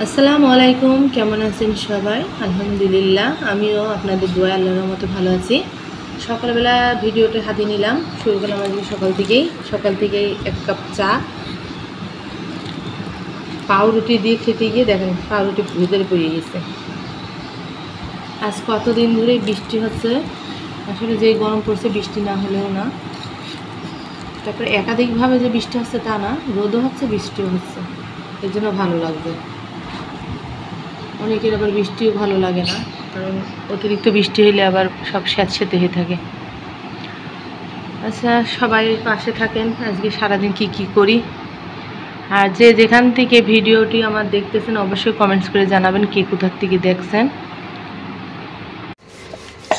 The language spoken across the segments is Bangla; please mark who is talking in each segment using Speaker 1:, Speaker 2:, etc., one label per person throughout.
Speaker 1: আসসালামু আলাইকুম, কেমন আছেন সবাই? আলহামদুলিল্লাহ, আমিও আপনাদের দোয়ায় আল্লাহর রহমতে ভালো আছি। সকালবেলা ভিডিওটা হাতে নিলাম, শুরু করলাম আজকে সকাল থেকেই 1 কাপ চা পাউরুটি দিয়ে খেতে গিয়ে দেখেন পাউরুটি ভিতরে পড়ে গেছে। আজ কতদিন ধরে বৃষ্টি হচ্ছে, আসলে যে গরম পড়ছে বৃষ্টি না হলেও না, তারপরে একাধিকভাবে যে বৃষ্টি হচ্ছে তা না, রোদও হচ্ছে বৃষ্টিও হচ্ছে, এর জন্য ভালো লাগবে। অনেকের আবার বৃষ্টিও ভালো লাগে না, কারণ অতিরিক্ত বৃষ্টি হলে আবার সব স্যাঁতসেঁতে হয়ে থাকে। আচ্ছা, সবাই পাশে থাকেন। আজকে সারাদিন কি করি, আর যে যেখান থেকে ভিডিওটি আমার দেখতেছেন অবশ্যই কমেন্টস করে জানাবেন কে কোথার থেকে দেখছেন।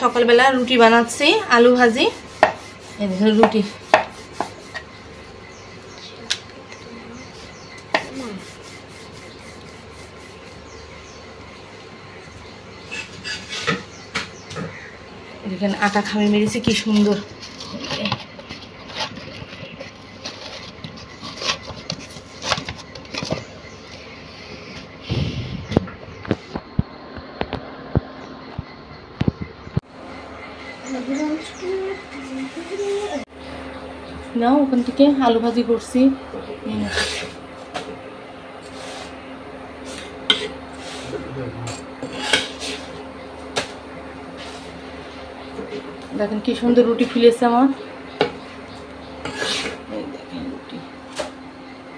Speaker 1: সকালবেলা রুটি বানাচ্ছি, আলু ভাজি, রুটি। দেখেন আটা খামি মেরেছি কি সুন্দর। নাও ওখান থেকে আলু ভাজি করছি। দেখেন কি সুন্দর রুটি ফুলেছে আমার। এই দেখেন রুটি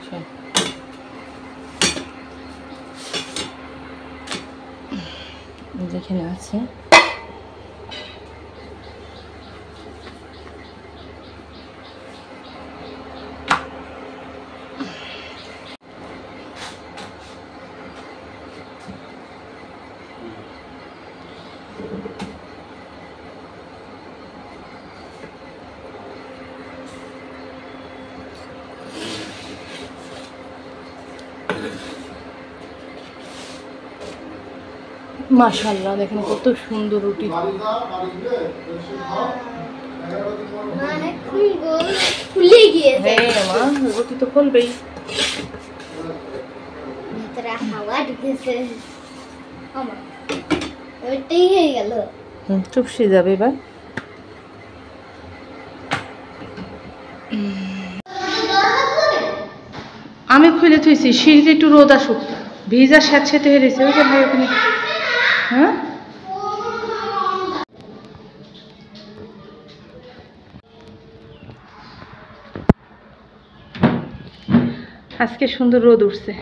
Speaker 1: সব যেখানে আছে। মাশাআল্লাহ, দেখেন কত সুন্দর রুটি। রুটি তো খুলবেই। চুপসে যাবে এবার। আমি খুলে থুইছি, সিঁড়িতে একটু রোদ আসুক, ভিজা স্যাঁতসেঁতে হয়ে রয়েছে। ওই যে ভাই ওখানে। হ্যাঁ, আজকে সুন্দর রোদ উঠছে,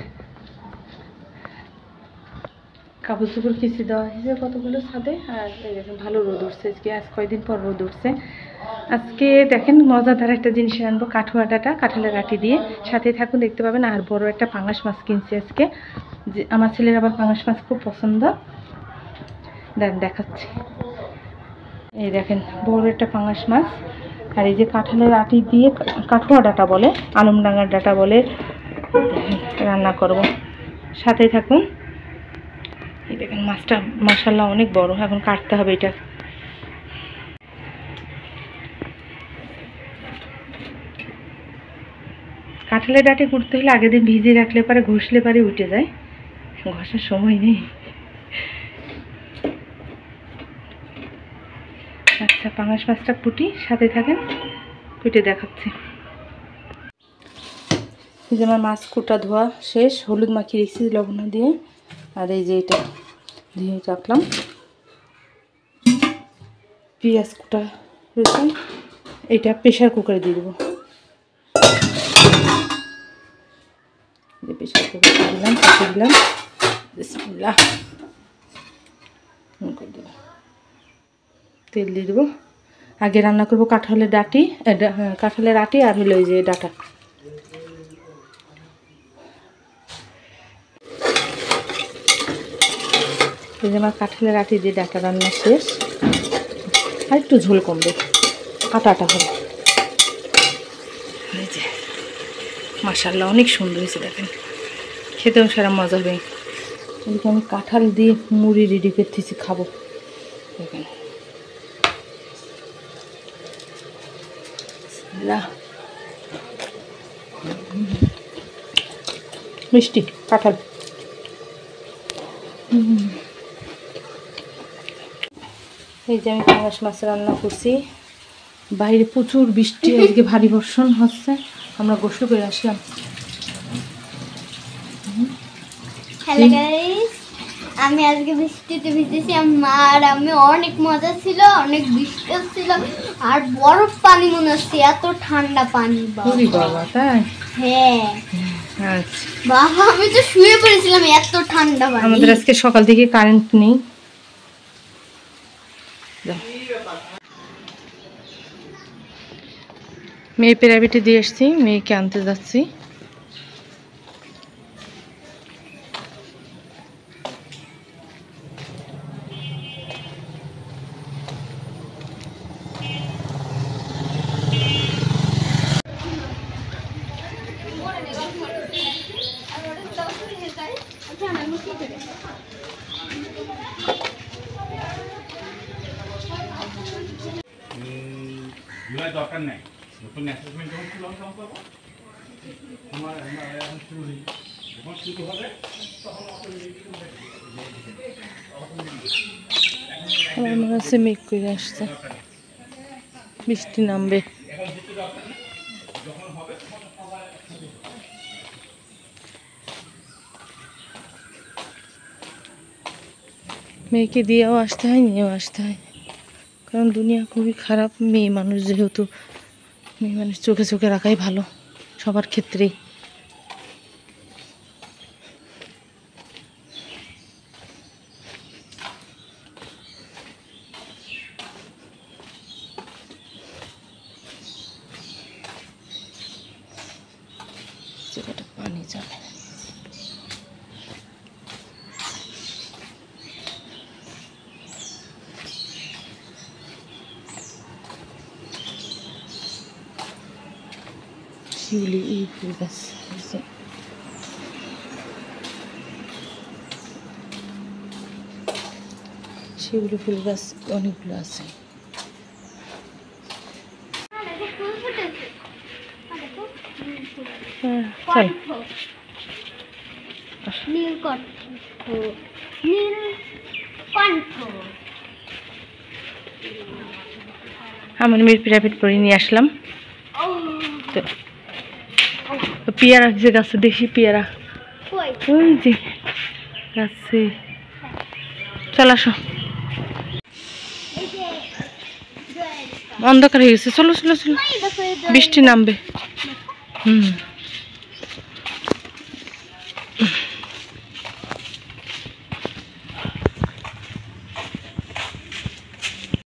Speaker 1: কাপড় চোপড় কিছু দেওয়া হয়েছে কতগুলো ছাদে, আর দেখেন ভালো রোদ উঠছে আজকে। আজ কয়দিন পর রোদ উঠছে। আজকে দেখেন মজাদার একটা জিনিস আনবো, কাঠুয়া ডাঁটা কাঁঠালের আটি দিয়ে। সাথে থাকুন, দেখতে পাবেন। আর বড় একটা পাঙাশ মাছ কিনছি আজকে, যে আমার ছেলের আবার পাঙাশ মাছ খুব পছন্দ। দেখাচ্ছি, এই দেখেন বড় একটা পাঙাশ মাছ। আর এই যে কাঁঠালের আটি দিয়ে কাঠুয়া ডাঁটা বলে, আলমডাঙ্গার ডাঁটা বলে, রান্না করব। সাথে থাকুন। এই দেখেন মাছটা মাশাআল্লাহ অনেক বড়, এখন কাটতে হবে এটা। কাঁঠালের ডাঁটে কুটতে হলে আগের দিন ভিজিয়ে রাখলে পারে, ঘষলে পারে উঠে যায়, ঘষার সময় নেই। আচ্ছা, পাঙাশ মাছটা কুটি, সাথে থাকেন, কুটে দেখাচ্ছি। এই যে আমার মাছ কুটা ধোয়া শেষ, হলুদ মাখিয়ে রেখেছি লবণ দিয়ে। আর এই যে এটা দিয়ে রাখলাম, পেঁয়াজ কুটা রয়েছে, এটা প্রেশার কুকারে দিয়ে দেবো। প্রেশার কুকারে দিলাম, দিলাম, বিসমিল্লাহ, তেল দিয়ে দেবো। আগে রান্না করবো কাঁঠালের ডাঁটি, কাঁঠালের আটি, আর হলো এই যে ডাঁটা। এই যে আমার কাঁঠালের আটি দিয়ে ডাঁটা রান্না শেষ। আর একটু ঝোল কমবে, আটা হবে। এই যে মাশাআল্লাহ অনেক সুন্দর হয়েছে, দেখেন খেতেও সারা মজা হবে। এদিকে আমি কাঁঠাল দিয়ে মুড়ি রেডি করতেছি, খাবো। দেখেন মিষ্টি কাঁঠাল। এই যে আমি পাঙাশ মাছ রান্না করছি। বাইরে প্রচুর বৃষ্টি, আজকে ভারী বর্ষণ হচ্ছে, আমরা গোসল করে আসলাম।
Speaker 2: হ্যালো গাইস, আমি আজকে বৃষ্টিতে ভিজেছি। আমার আমি অনেক মজা ছিল, অনেক বৃষ্টি ছিল আর বরফ পানি মনে হচ্ছে, এত ঠান্ডা পানি।
Speaker 1: বাবা তাই?
Speaker 2: হ্যাঁ
Speaker 1: আচ্ছা
Speaker 2: বাবা, আমি তো শুয়ে পড়েছিলাম, এত ঠান্ডা পানি।
Speaker 1: আমাদের আজকে সকাল থেকে কারেন্ট নেই। মেয়ে প্রাইভেটে দিয়ে এসছি, মেয়েকে আনতে যাচ্ছি।
Speaker 3: দরকার নাই, নতুন অ্যাসেসমেন্ট যখন শুরু হবে তখন করবো। আমার এখন শুরু নেই, যখন শুরু হবে তখন
Speaker 1: আমার মনে হচ্ছে মেঘ করে আসছে, বৃষ্টি নামবে। মেয়েকে দিয়েও আসতে হয়, নিয়েও আসতে হয়, কারণ দুনিয়া খুবই খারাপ। মেয়ে মানুষ যেহেতু, মেয়ে মানুষ চোখে চোখে রাখাই ভালো সবার ক্ষেত্রেই। পানি যাবে শিউলি, এই ফুল গাছ আছে। শিউলি ফুল গাছ অনেকগুলো আছে। চল আমার মেয়ের প্রাইভেট করে নিয়ে আসলাম। তো পেয়ারা যে গাছে, দেশি পেয়ারা, ওই যে গাছে। চল আসো, অন্ধকার হয়ে গেছে, চলো চলো চলো, বৃষ্টি নামবে।